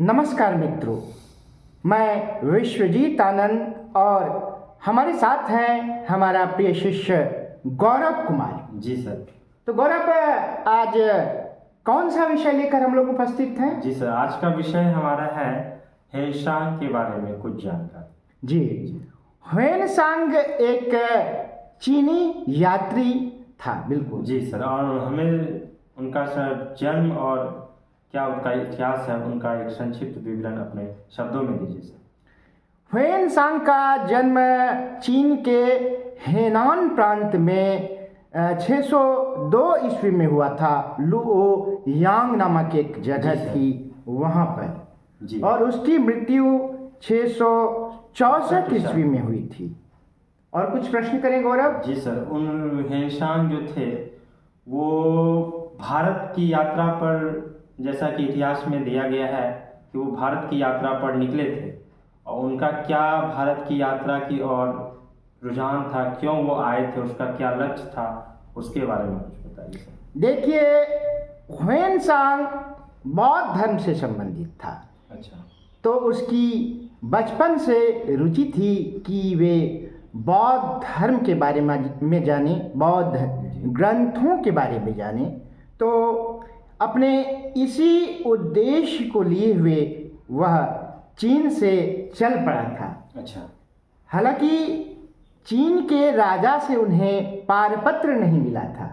नमस्कार मित्रों, मैं विश्वजीत आनंद और हमारे साथ हैं हमारा प्रिय शिष्य गौरव कुमार। जी सर। तो गौरव, आज कौन सा विषय लेकर हम लोग उपस्थित हैं? जी सर, आज का विषय हमारा है हेनसांग के बारे में कुछ जानकारी। जी, ह्वेनसांग एक चीनी यात्री था। बिल्कुल जी सर, और हमें उनका सर जन्म और क्या उनका इतिहास है, उनका एक संक्षिप्त विवरण अपने शब्दों में दीजिए सर। ह्वेनसांग का जन्म चीन के हेनान प्रांत में 602 ईस्वी में हुआ था। लुओ यांग नामक एक जगह थी वहाँ पर जी। और उसकी मृत्यु 664 ईस्वी में हुई थी। और कुछ प्रश्न करें गौरव? जी सर, उन हेनसांग जो थे वो भारत की यात्रा पर, जैसा कि इतिहास में दिया गया है कि वो भारत की यात्रा पर निकले थे, और उनका क्या भारत की यात्रा की और रुझान था, क्यों वो आए थे, उसका क्या लक्ष्य था, उसके बारे में कुछ बताइए सर। देखिए, ह्वेनसांग बौद्ध धर्म से संबंधित था। अच्छा। तो उसकी बचपन से रुचि थी कि वे बौद्ध धर्म के बारे में जाने, बौद्ध ग्रंथों के बारे में जाने। तो अपने इसी उद्देश्य को लिए हुए वह चीन से चल पड़ा था। अच्छा। हालांकि चीन के राजा से उन्हें पारपत्र नहीं मिला था।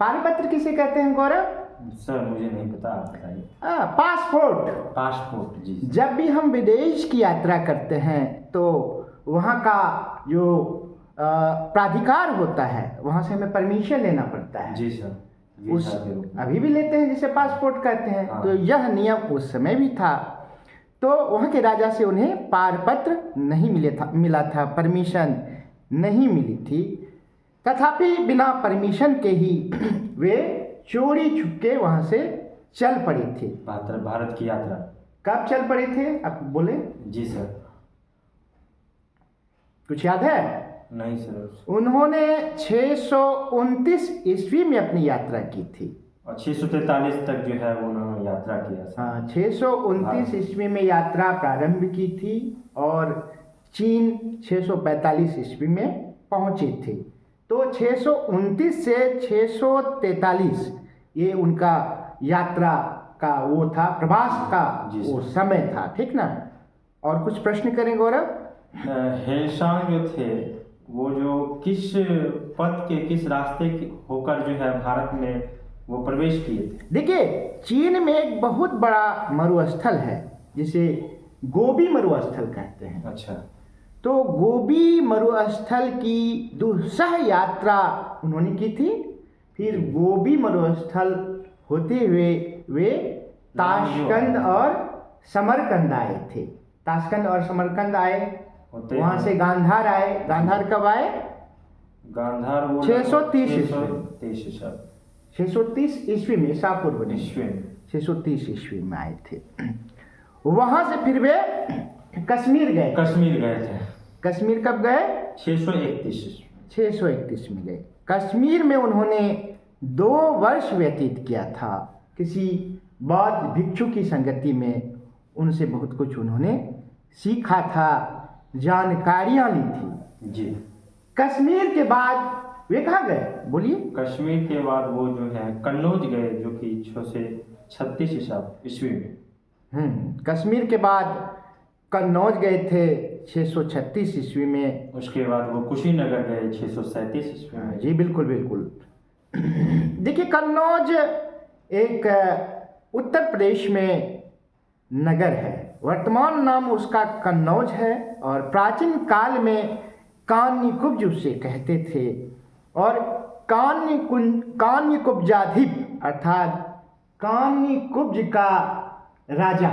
पारपत्र किसे कहते हैं गौरव? सर मुझे नहीं पता, आप बताइए। पासपोर्ट। पासपोर्ट, जी। जब भी हम विदेश की यात्रा करते हैं तो वहाँ का जो प्राधिकार होता है वहाँ से हमें परमिशन लेना पड़ता है। जी सर। अभी भी लेते हैं, जिसे पासपोर्ट कहते हैं। हाँ। तो यह नियम उस समय भी था। तो वहाँ के राजा से उन्हें पारपत्र नहीं मिला था, परमिशन नहीं मिली थी। तथापि बिना परमिशन के ही वे चोरी छुपके वहाँ से चल पड़े थे। भारत की यात्रा कब चल पड़े थे आप बोले? जी सर। कुछ याद है? नहीं सर। उन्होंने 629 ईस्वी में अपनी यात्रा की थी और 643 तक जो है वो उन्होंने यात्रा किया। हाँ, 629 ईस्वी में यात्रा प्रारंभ की थी और चीन 645 ईस्वी में पहुंचे थे। तो 629 से 643 ये उनका यात्रा का वो था, प्रवास का वो समय था। ठीक ना? और कुछ प्रश्न करें गौरव? हेनसांग जो थे वो जो किस पथ के, किस रास्ते होकर जो है भारत में वो प्रवेश किए थे? देखिए, चीन में एक बहुत बड़ा मरुस्थल है जिसे गोबी मरुस्थल कहते हैं। अच्छा। तो गोबी मरुस्थल की दुस्सह यात्रा उन्होंने की थी। फिर गोबी मरुस्थल होते हुए वे ताशकंद और समरकंद आए थे। ताशकंद और समरकंद आए, वहाँ से गांधार आए। गांधार कब आए? गांधार वो 630 ईस्वी में, शाहपुर ईस्वी में 630 ईस्वी में आए थे। वहाँ से फिर वे कश्मीर गए। थे। कश्मीर कब गए? 631 में गए। कश्मीर में उन्होंने 2 वर्ष व्यतीत किया था किसी बौद्ध भिक्षु की संगति में। उनसे बहुत कुछ उन्होंने सीखा था, जानकारियाँ ली थी। जी। कश्मीर के बाद वे कहाँ गए बोलिए? कश्मीर के बाद वो जो है कन्नौज गए, जो कि 636 ईस्वी में। कश्मीर के बाद कन्नौज गए थे 636 ईस्वी में। उसके बाद वो कुशीनगर गए 637 ईस्वी में। जी बिल्कुल बिल्कुल। देखिए, कन्नौज एक उत्तर प्रदेश में नगर है। वर्तमान नाम उसका कन्नौज है और प्राचीन काल में कान्यकुब्ज उसे कहते थे। और कान्यकुब्जाधिप अर्थात कान्यकुब्ज का राजा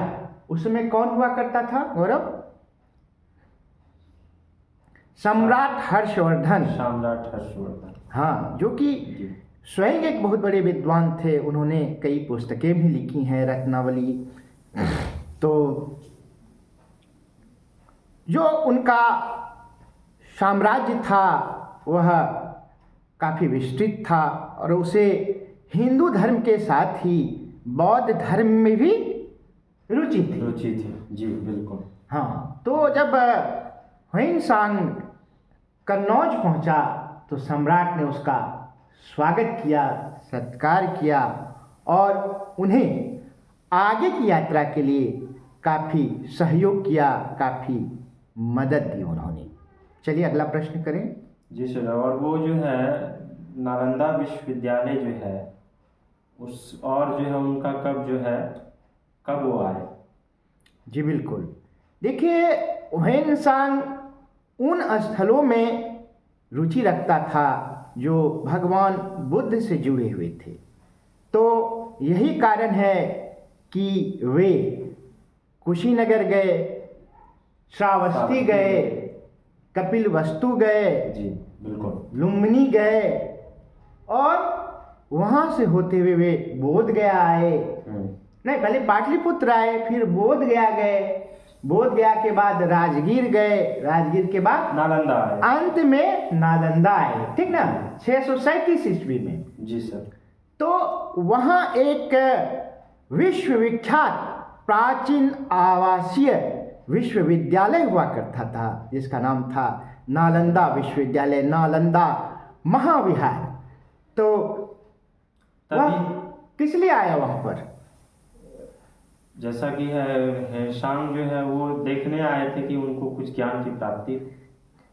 उस समय कौन हुआ करता था गौरव? सम्राट हर्षवर्धन। हाँ, जो कि स्वयं एक बहुत बड़े विद्वान थे। उन्होंने कई पुस्तकें भी लिखी हैं, रत्नावली। तो जो उनका साम्राज्य था वह काफ़ी विस्तृत था और उसे हिंदू धर्म के साथ ही बौद्ध धर्म में भी रुचि थी। रुचि थी, जी बिल्कुल। हाँ, तो जब ह्वेनसांग कन्नौज पहुंचा तो सम्राट ने उसका स्वागत किया, सत्कार किया और उन्हें आगे की यात्रा के लिए काफ़ी सहयोग किया, काफ़ी मदद दी उन्होंने। चलिए अगला प्रश्न करें। जी सर, और वो जो है नालंदा विश्वविद्यालय जो है उस और जो है उनका कब वो आए? जी बिल्कुल, देखिए ह्वेनसांग उन स्थलों में रुचि रखता था जो भगवान बुद्ध से जुड़े हुए थे। तो यही कारण है कि वे कुशीनगर गए, श्रावस्ती गए, कपिलवस्तु गए, जी बिल्कुल। लुम्बिनी गए और वहाँ से होते हुए वे बोध गया आए। नहीं, पहले पाटलिपुत्र आए, फिर बोध गया गए, बोध गया के बाद राजगीर गए, राजगीर के बाद नालंदा आए, अंत में नालंदा आए, ठीक ना, 637 ईस्वी में। जी सर। तो वहाँ एक विश्वविख्यात प्राचीन आवासीय विश्वविद्यालय हुआ करता था जिसका नाम था नालंदा विश्वविद्यालय, नालंदा महाविहार। तो वह किस लिए आया वहाँ पर? जैसा कि है ह्वेनसांग जो है वो देखने आए थे कि उनको कुछ ज्ञान की प्राप्ति।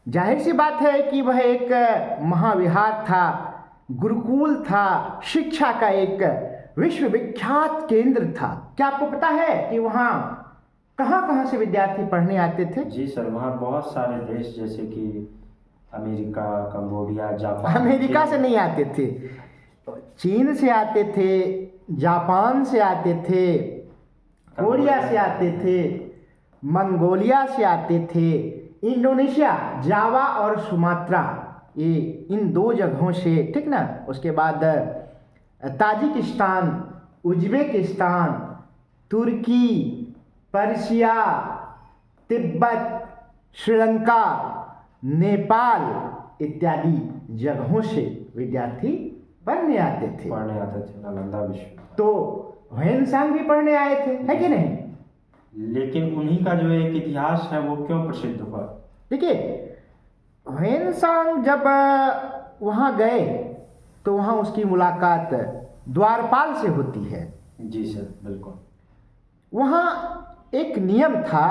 जाहिर सी बात है कि वह एक महाविहार था, गुरुकुल था, शिक्षा का एक विश्वविख्यात केंद्र था। क्या आपको पता है कि वहाँ कहाँ कहाँ से विद्यार्थी पढ़ने आते थे? जी सर, वहाँ बहुत सारे देश जैसे कि अमेरिका, कंबोडिया, जापान। अमेरिका से नहीं आते थे, चीन से आते थे, जापान से आते थे, कोरिया से आते थे, मंगोलिया से आते थे, इंडोनेशिया, जावा और सुमात्रा, ये इन 2 जगहों से, ठीक ना। उसके बाद ताजिकिस्तान, उज्बेकिस्तान, तुर्की, पर्शिया, तिब्बत, श्रीलंका, नेपाल इत्यादि जगहों से विद्यार्थी पढ़ने आते थे नालंदा विश्वविद्यालय। तो ह्वेनसांग भी पढ़ने आए थे, है कि नहीं? लेकिन उन्हीं का जो एक इतिहास है वो क्यों प्रसिद्ध हुआ? देखिए, ह्वेनसांग जब वहाँ गए तो वहाँ उसकी मुलाकात द्वारपाल से होती है। जी सर बिल्कुल। वहाँ एक नियम था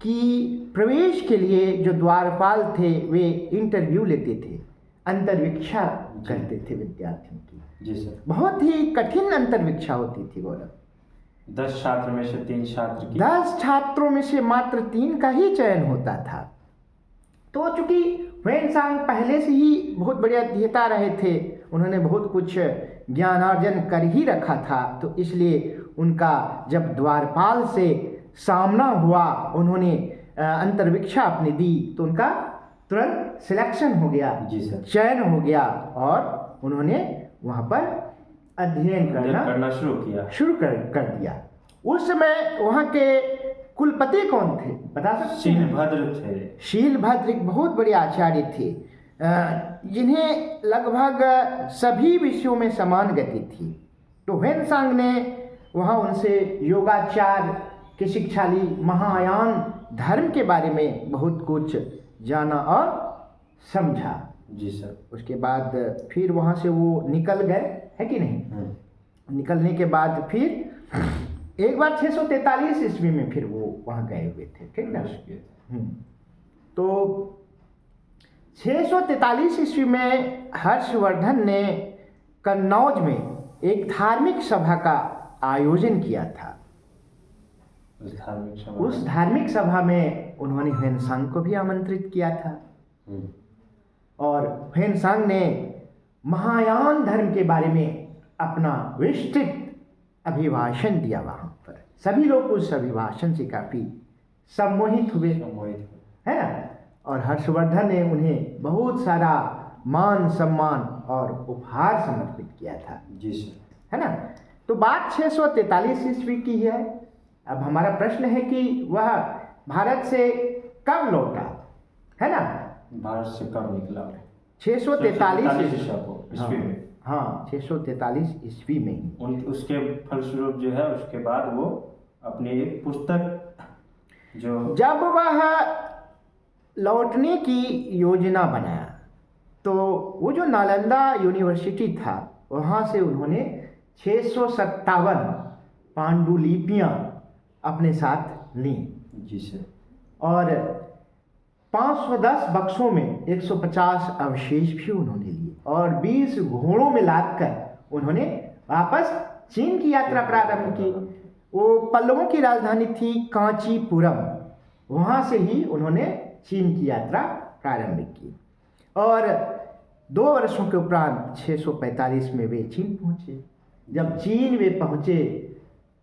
कि प्रवेश के लिए जो द्वारपाल थे वे इंटरव्यू लेते थे, अंतर्विक्षा करते थे विद्यार्थियों की। जी सर। बहुत ही कठिन अंतर्विक्षा होती थी गौरव। 10 छात्र में से 3 छात्र की 10 छात्रों में से मात्र 3 का ही चयन होता था। तो चूंकि ह्वेनसांग पहले से ही बहुत बढ़िया अध्येता रहे थे, उन्होंने बहुत कुछ ज्ञानार्जन कर ही रखा था, तो इसलिए उनका जब द्वारपाल से सामना हुआ, उन्होंने अंतर्विक्षा अपनी दी, तो उनका तुरंत सिलेक्शन हो गया। जी सर। चयन हो गया और उन्होंने वहाँ पर अध्ययन करना शुरू कर दिया। उस समय वहाँ के कुलपति कौन थे, बता सकते हैं? शीलभद्र थे। शीलभद्र एक बहुत बड़े आचार्य थे जिन्हें लगभग सभी विषयों में समान गति थी। तो ह्वेनसांग ने वहाँ उनसे योगाचार की शिक्षा ली, महायान धर्म के बारे में बहुत कुछ जाना और समझा। जी सर। उसके बाद फिर वहाँ से वो निकल गए, है कि नहीं? निकलने के बाद फिर एक बार 643 ईस्वी में फिर वो वहाँ गए हुए थे, ठीक ना। तो 643 ईस्वी में हर्षवर्धन ने कन्नौज में एक धार्मिक सभा का आयोजन किया था। उस धार्मिक सभा में उन्होंने ह्वेनसांग को भी आमंत्रित किया था और ह्वेनसांग ने महायान धर्म के बारे में अपना विस्तृत अभिभाषण दिया वहाँ पर। सभी लोग उस अभिभाषण से काफ़ी सम्मोहित हुए, है ना। और हर्षवर्धन ने उन्हें बहुत सारा मान सम्मान और उपहार समर्पित किया था। जी सर, है ना। तो बात 643 ईस्वी की है। अब हमारा प्रश्न है कि वह भारत से कब लौटा, है ना। भारत से कब निकला? 643 ईस्वी में। हाँ, 643 ईस्वी में ही। उसके फलस्वरूप जो है उसके बाद वो अपनी एक पुस्तक जो जब वह लौटने की योजना बनाया तो वो जो नालंदा यूनिवर्सिटी था वहाँ से उन्होंने 657 पांडुलिपियाँ अपने साथ लीं जी सर और 510 बक्सों में 150 अवशेष भी उन्होंने लिए और 20 घोड़ों में लादकर उन्होंने वापस चीन की यात्रा प्रारंभ की। वो पल्लवों की राजधानी थी कांचीपुरम, वहाँ से ही उन्होंने चीन की यात्रा प्रारंभ की और 2 वर्षों के उपरांत 645 में वे चीन पहुँचे। जब चीन वे पहुँचे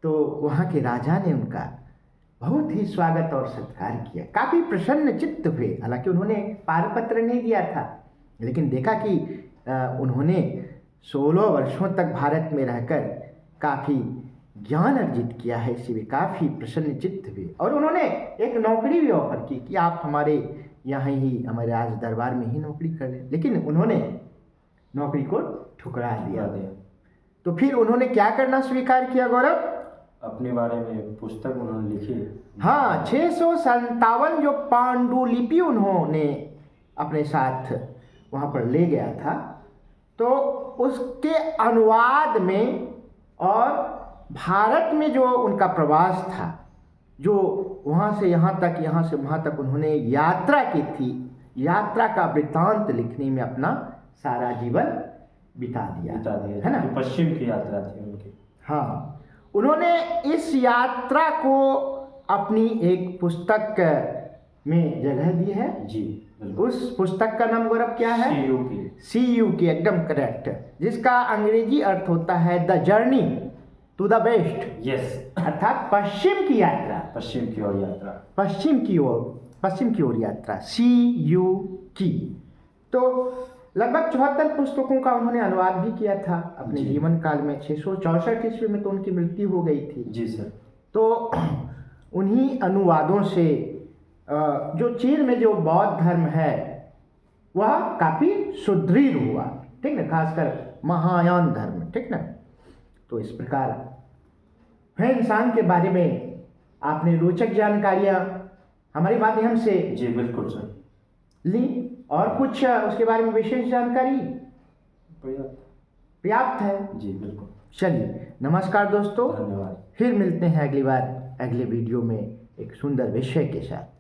तो वहाँ के राजा ने उनका बहुत ही स्वागत और सत्कार किया, काफ़ी प्रसन्न चित्त हुए। हालांकि उन्होंने पारपत्र नहीं दिया था, लेकिन देखा कि उन्होंने 16 वर्षों तक भारत में रहकर काफ़ी ज्ञान अर्जित किया है, इसीलिए काफ़ी प्रसन्न चित्त हुए और उन्होंने एक नौकरी भी ऑफर की कि आप हमारे यहाँ ही हमारे राज दरबार में ही नौकरी कर लें, लेकिन उन्होंने नौकरी को ठुकरा दिया। तो फिर उन्होंने क्या करना स्वीकार किया गौरव? अपने बारे में पुस्तक उन्होंने लिखी। हाँ, 657 जो पांडुलिपि उन्होंने अपने साथ वहाँ पर ले गया था, तो उसके अनुवाद में और भारत में जो उनका प्रवास था, जो वहाँ से यहाँ तक, यहाँ से वहाँ तक उन्होंने यात्रा की थी, यात्रा का वृत्तांत लिखने में अपना सारा जीवन बिता दिया है ना। पश्चिम की यात्रा थी उनकी। हाँ, उन्होंने इस यात्रा को अपनी एक पुस्तक में जगह दी है जी। उस पुस्तक का नाम गौरव क्या है? CUK, एकदम करेक्ट, जिसका अंग्रेजी अर्थ होता है the journey to the west. Yes, अर्थात पश्चिम की यात्रा, पश्चिम की ओर यात्रा, पश्चिम की ओर यात्रा, CUK। तो लगभग 74 पुस्तकों का उन्होंने अनुवाद भी किया था अपने जीवन काल में। 664 ईस्वी में तो उनकी मृत्यु हो गई थी। जी सर। तो उन्हीं अनुवादों से जो चीन में जो बौद्ध धर्म है वह काफ़ी सुदृढ़ हुआ, ठीक ना, खासकर महायान धर्म, ठीक ना। तो इस प्रकार है इंसान के बारे में आपने रोचक जानकारियाँ हमारे माध्यम से जी बिल्कुल सर ली, और कुछ उसके बारे में विशेष जानकारी पर्याप्त है। जी बिल्कुल। चलिए, नमस्कार दोस्तों, धन्यवाद। फिर मिलते हैं अगली बार अगले वीडियो में एक सुंदर विषय के साथ।